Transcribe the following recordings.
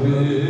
Pira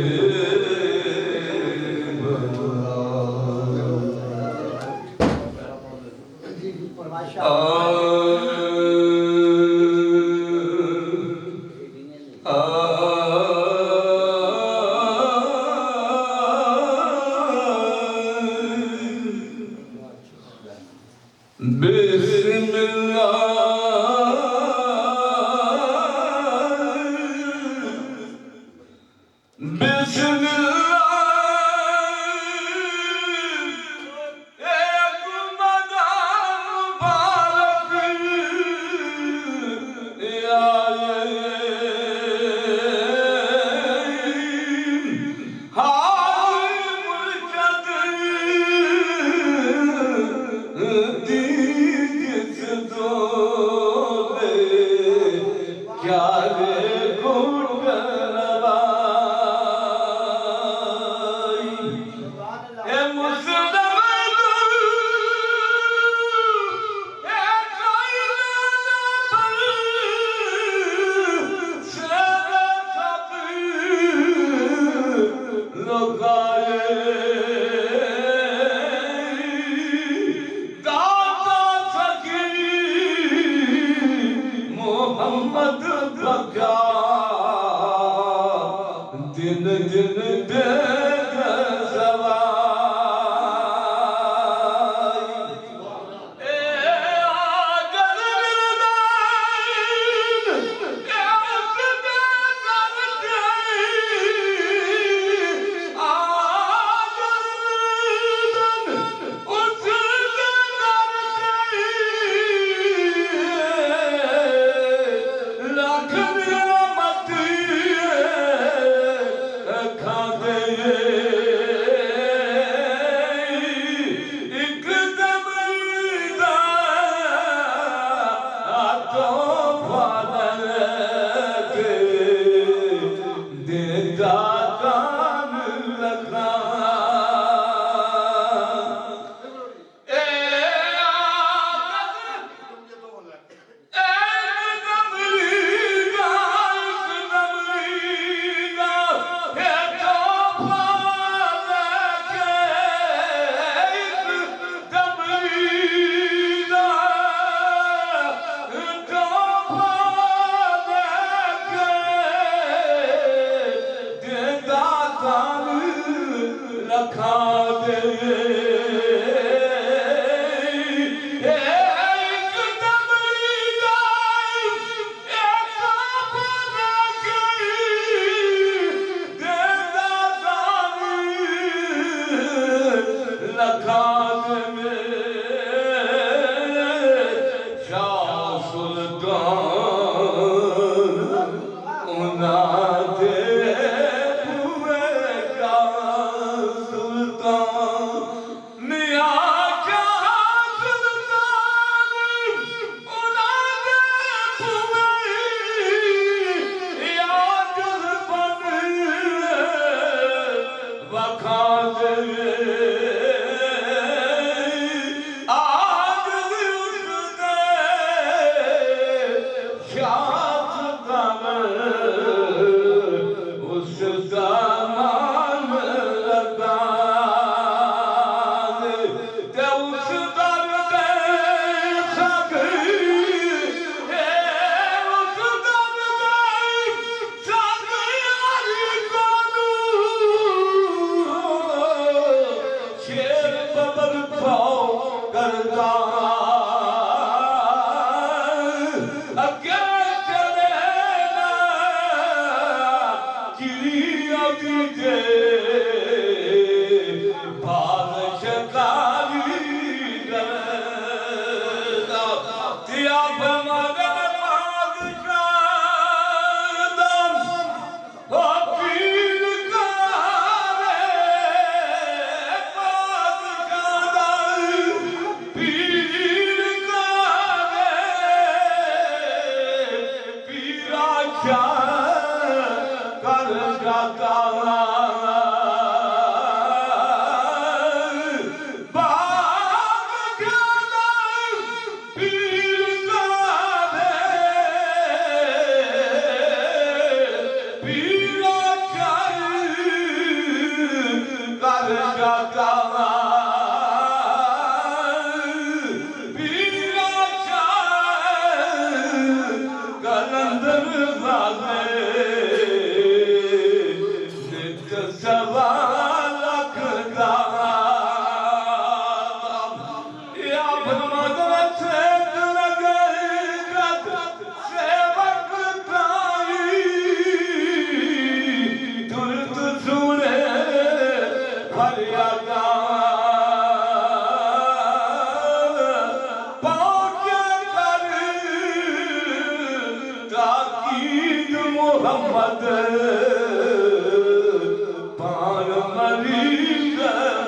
पार मरीज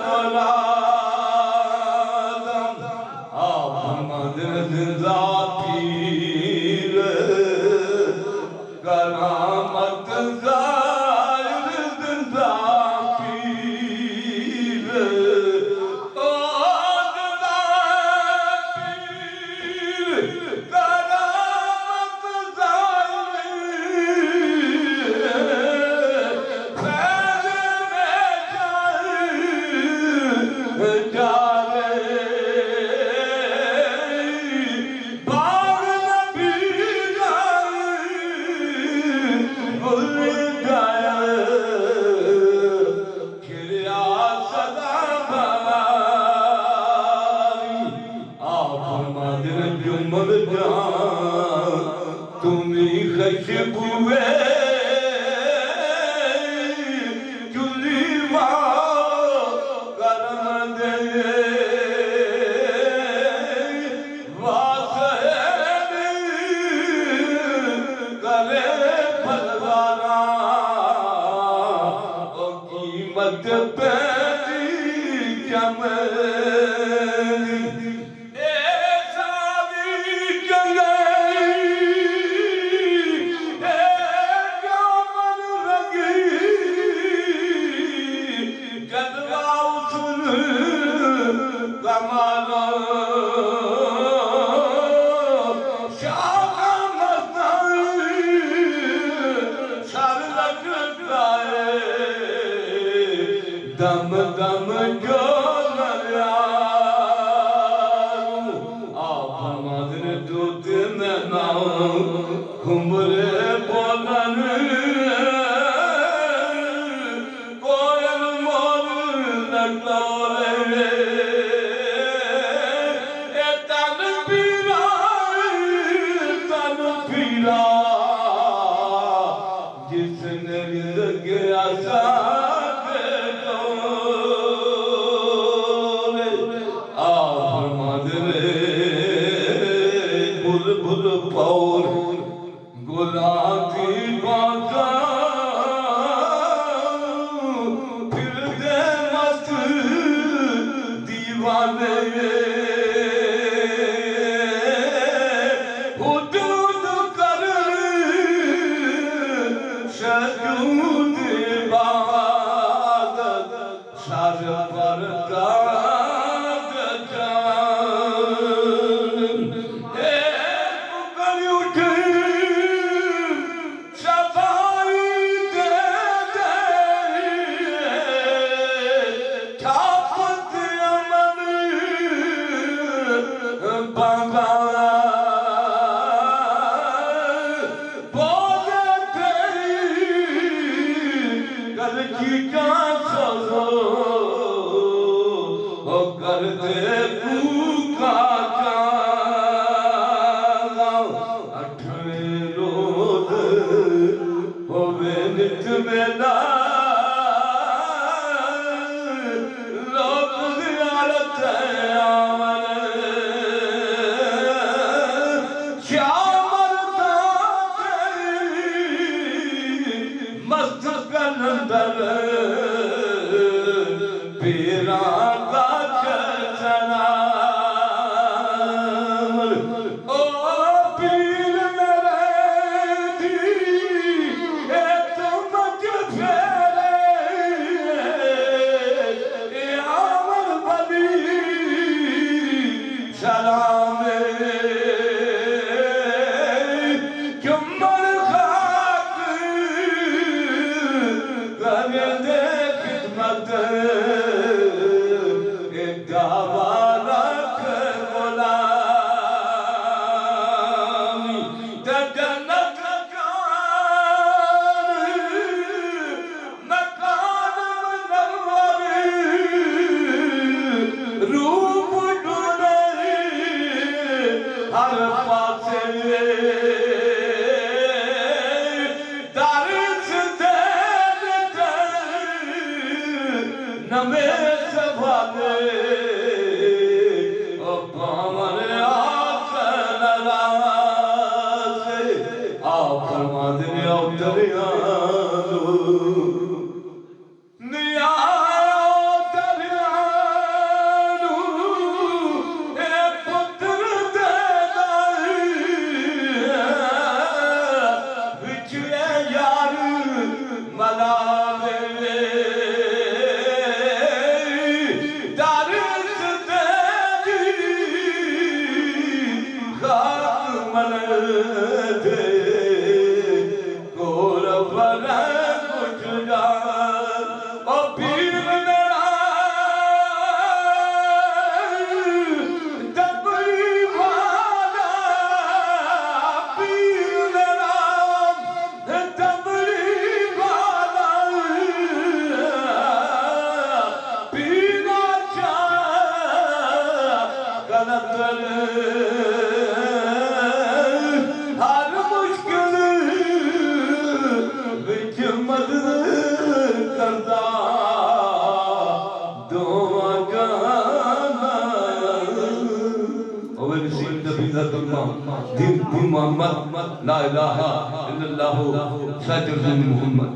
मुरादम आप mother जिंदा पीर करामत ज़ाहिर जिंदा पीर ओ जिंदा पीर करामत ज़ाहिर फैज़ में जाए बाग नबी गुल गाया खिलिया सदा भवानी आप मदर जुमल जान तुम्ही खुशबुए चुली करम दे करे फलवाना ओ कीमत पैदी चमेली ए सादी जंगई ए जामन रंगी जलवा उसन कमाना दम दम जो आप मदर दूत में नाओ घुमरे बोलन कोयल मोर नटोरे ए तन पीरा जिसने गया बुलबुल पौर गुलाबी बाजा फिर दे मस्त दीवाने हुदूद कर शजूद इबादत सर पर मलावे दारस तेरी खाक मलते गोर पर कुछ जा ओ पीर लड़ा दबरी वाला पीर लड़ा दबरी वाला पीना चाह गलत हर मुश्किल विच मदद करदा दुआ जाना और नसीब नबी दा कलमा दिन मोहम्मद ला इलाहा इल्लल्लाहु सैयदुल मुहम्मद